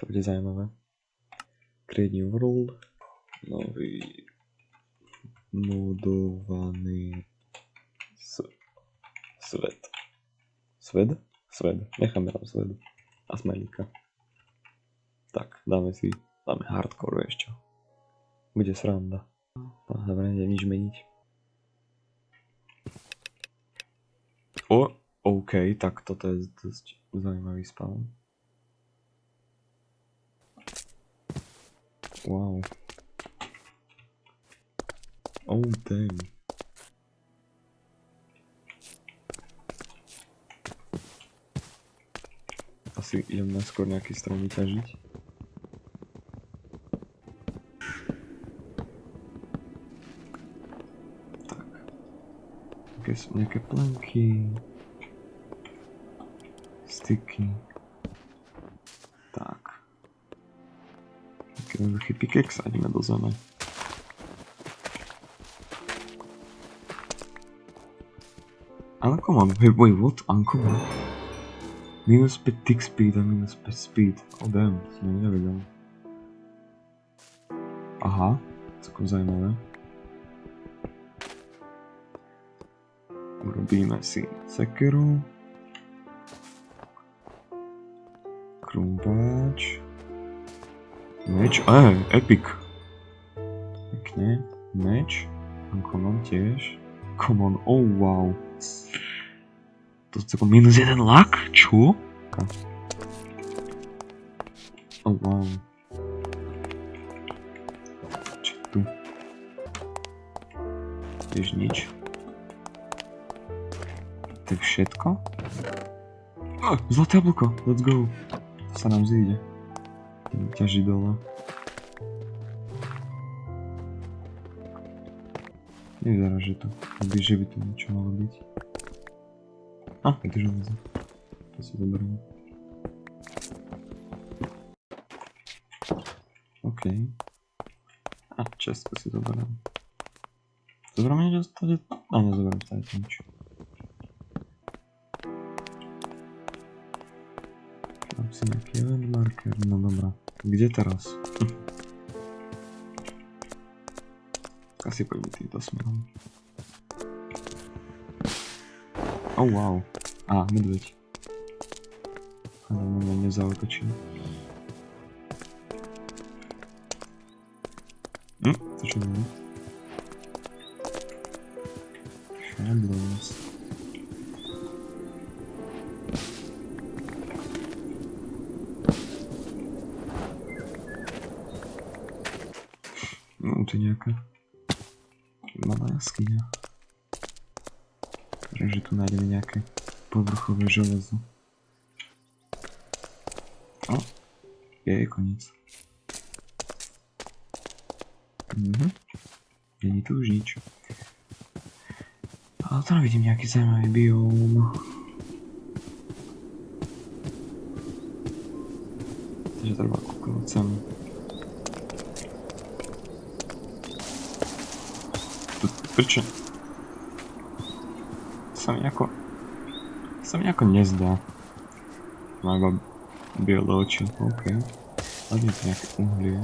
To bude zaujímavé. Create new world. Nový budovaný svet. Svet? Svet. Necháme tam svet. A smajlíka. Tak, dáme hardcore ešte. Bude sranda. Dobre, neviem nič meniť. OK, tak toto je dosť zaujímavý spawn. Wow. Oh damn. Asi idem najskôr nejaký strom vyťažiť. Tak. Nejaké planky. Styky. Tak. Taký jednoduchý pickaxe a ideme do zeme. Uncommon, wait, what? Uncommon? Minus 5 tick speed a minus 5 speed. Oh damn, to som nevedel. Aha, celkom zaujímavé. Urobíme si sekeru. Krumpáč. Meč, epic. Pekne, meč. Uncommon tiež. Common, oh wow. To je celkom minus 1 luck? Čo? Oh wow. Čo tu? Tiež nič. To je všetko? Zlaté jablko, let's go. To sa nám zíde. Ťaží dole. Nevyzerá, že by tu niečo malo byť. Je to železo. To si zoberiem. OK. Čestku si zoberiem. Zoberiem niečo stade? Nezoberiem stade nič. Dám si nejaký event marker, no dobrá. Kde teraz? Asi pôjdem týmto smerom. Oh wow. Medveď. Dávno mňa nezautočil. To čo bude? Fabulous. To je nejaká malá jaskyňa. Takže tu nájdeme nejaké povrchové železo. Je koniec. Není tu už nič. Ale tu vidím nejaký zaujímavý bióm. Takže treba kúkovať sem. Prečo? Sa mi ako nezdá. Má iba biele oči, OK. Ale je to nejaké uhlie.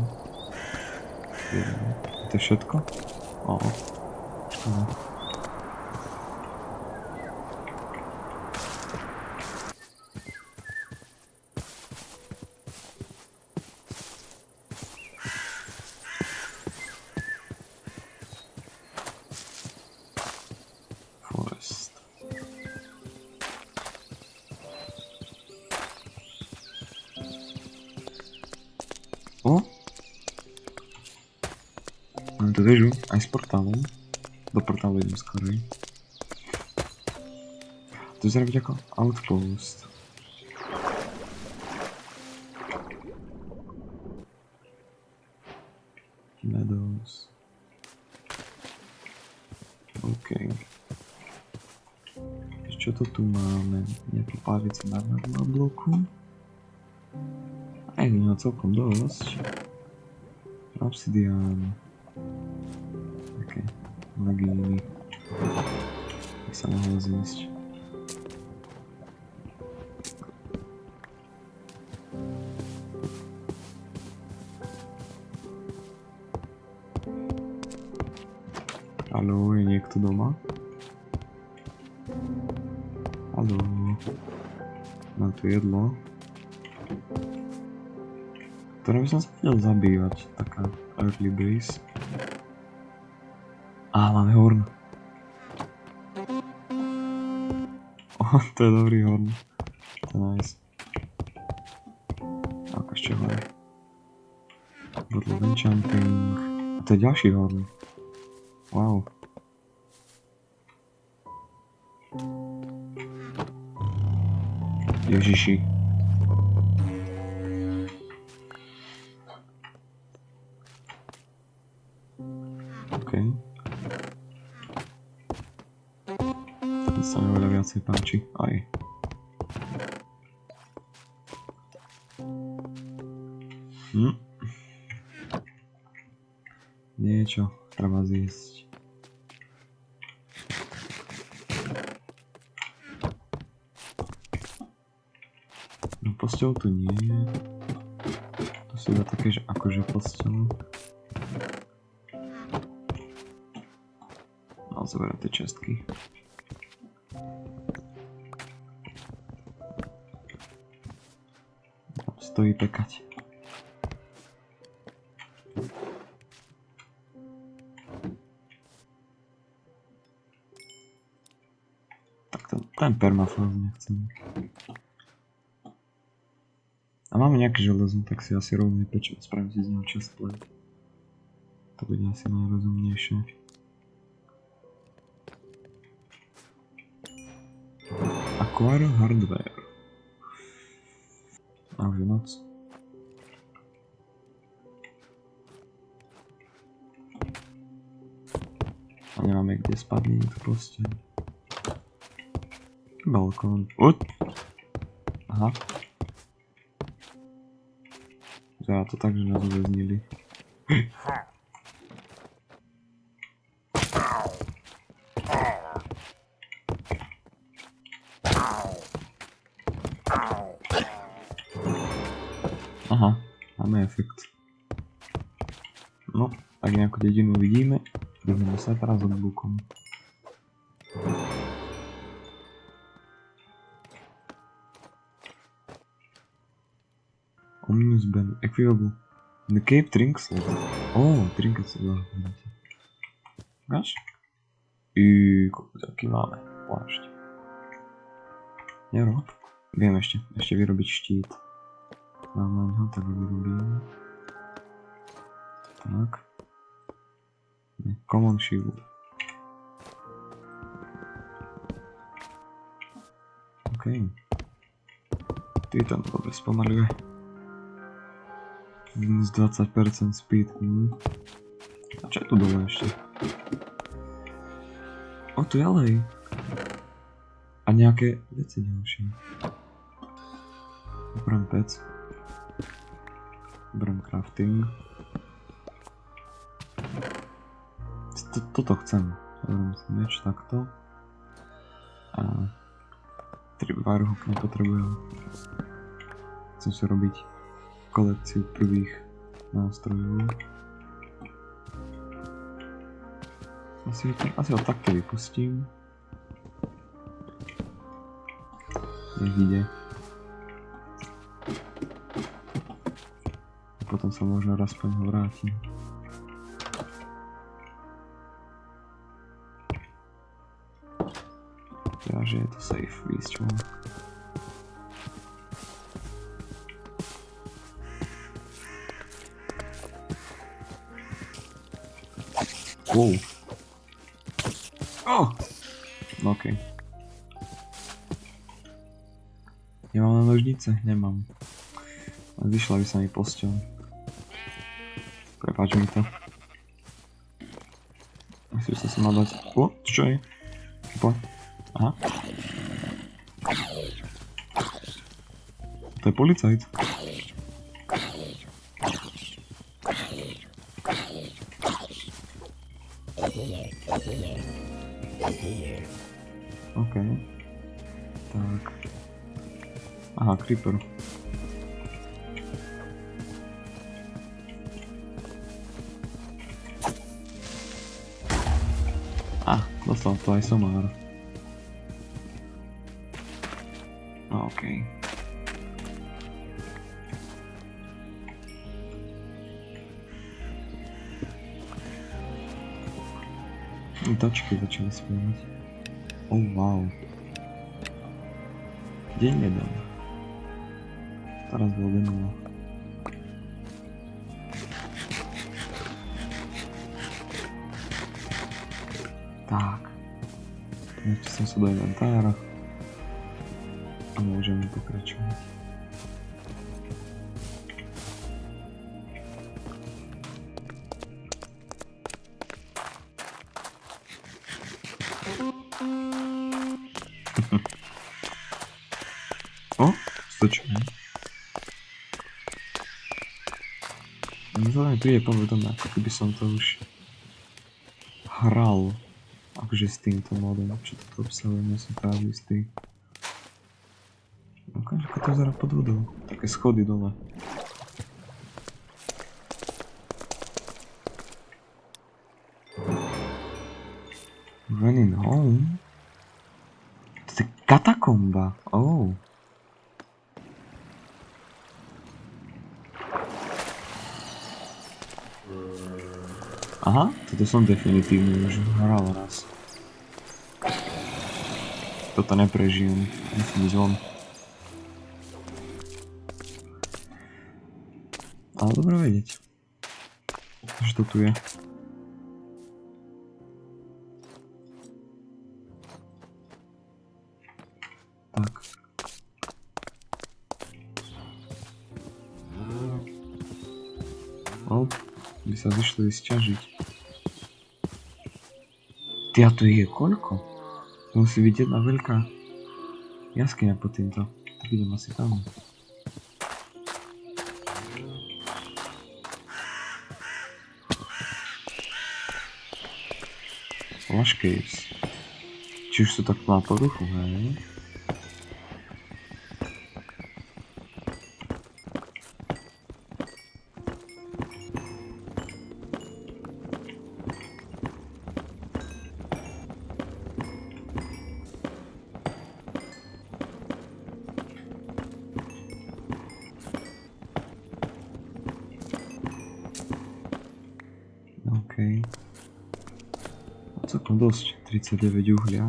To je všetko? Škoda. Forest. Máme tu väžu, aj s portálom. Do portálu idem skorej. To vyzerá byť ako outpost. Meadows. OK. Čo to tu máme? Nejaké pár vecí na bloku. Aj no celkom dosť. Obsidian. OK. Legíny. Tak sa mohlo zísť. Haló, je niekto doma? Haló. Mám tu jedlo. Ktoré by som sa vedel zabývať. Taká early base. Á, máme horn. To je dobrý horn. To je nice. Tak, ešte hore. Bottle of enchanting. A to je ďalší horn. Wow. Ježiši. OK. Ten sa mi oveľa viacej páči. Aj. Niečo treba zjesť. No posteľ tu nie je. To sú iba také, že akože posteľ. No, zoberiem tie čestky. Stojí pekať. Ten permafrost nechcem. A máme nejaké železo, tak si asi rovne pečem. Spravím si z neho chestplate. To bude asi najrozumnejšie. Acquire hardware. A už je noc. A nemáme kde spadniť proste. Balkón. Aha. Vyzerá to tak, že nás uväznili. Aha, máme efekt. No, tak nejakú dedinu vidíme. Ideme sa teraz od bukom. Ominous band equipable. The cave drinks slot. Trinket slot. Máš? Aký máme plášť. Nerob. Viem ešte vyrobiť štít. Mám len ho, tak ho vyrobím. Tak. Common shield. OK. Titan to dobre spomaluje. Minus 20% speed. A čo je tu dole ešte? Tu je alej. A nejaké veci ďalšie. Obrám pec. Obrám crafting. Toto chcem. Obrám si meč takto. A 3 wirehooky nepotrebujem. Chcem si robiť kolekciu prvých nástrojov. Asi ho takto vypustím. Nech ide. Potom sa možno raz po ňo vrátim. Takže je to safe výsť von. Wow. OK. Nemám na nožnice? Nemám. Vyšla by sa mi posteľ. Prepáč mi to. Asi sa mal dať... čo je? Aha. To je policajt. OK. Tak. Aha, creeper. Dostal to aj somár. No okej. Tačky začali spievať. Oh wow. Deň jeden. Teraz bol deň 0. Tak. Ešte som sa do inventára. A môžeme pokračovať. O, stočíme. To mi príde povedomé, ako keby som to už hral. Akože s týmto modom, čo to obsahuje, nie som práve istý. Ukáž, ako to vyzerá pod vodou. Také schody dole. Running home? To je katakomba. Oh. Aha, toto som definitívne už hral raz. Toto neprežijem, musím ísť von. Ale dobre vedieť, že to tu je. Tak. No, by sa vyšli sťažiť. Ty, a tu je koľko? Musí byť jedna veľká jaskyňa pod týmto. Tak idem asi tam. Flash caves. Či už sú takto na povrchu, hej? OK. Celkom dosť. 39 uhlia.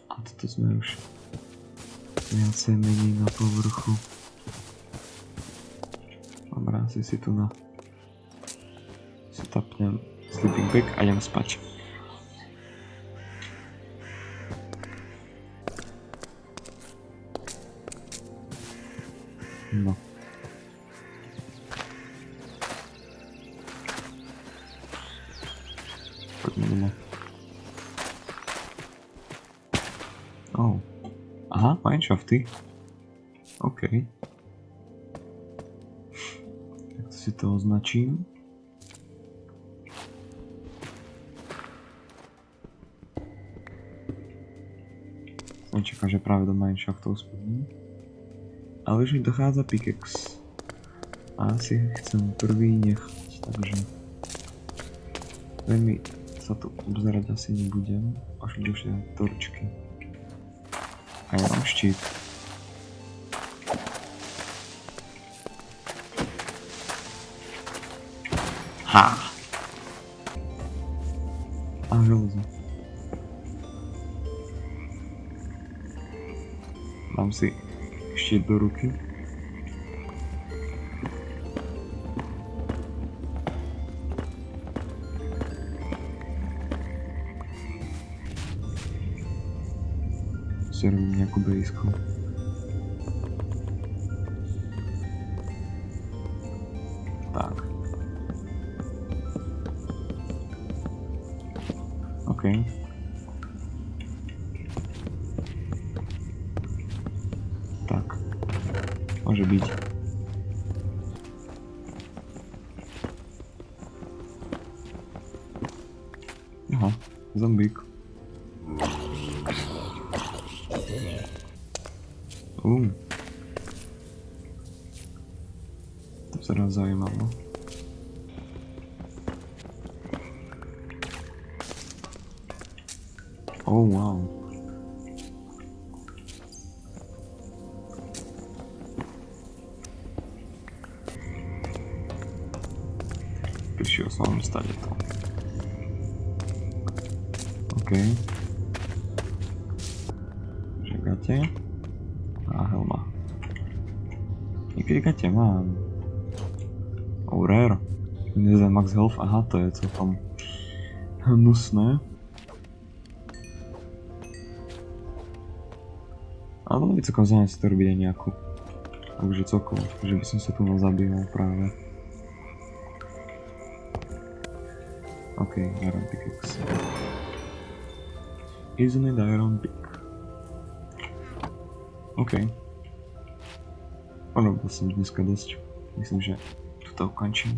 A toto sme už viacej menej na povrchu. Dobrá, si tu na... si tapnem sleeping bag a idem spať. No. Poďme. Oh. Aha, mineshafty. OK. Tak to si to označím. Som čakal, že práve do mineshaftov spadnem. Ale už mi dochádza pickaxe. A asi chcem prvý nechať, takže... veľmi sa tu obzerať asi nebudem, až ďalšie torčky. A ja mám štít. Ha! A železo. Dám si štít do ruky. Si robím nejakú bejsku. Tak. OK. Tak. Môže byť. Aha, zombík. To sa raz zaujímalo. Oh, wow. Prišiel som stade to. OK. Žegate. A helma. Niekedy gate mám. Oh, rare. Nezem max health, aha, to je celkom hnusné. Ale bolo by celkom zaujímavé si to robiť aj nejakú. Takže celkovo, že by som sa tu zabíjal práve. OK, Iron Pickaxe. Isn't it Iron Pick? OK. Urobil som dneska dosť. Myslím, že tu to ukončím.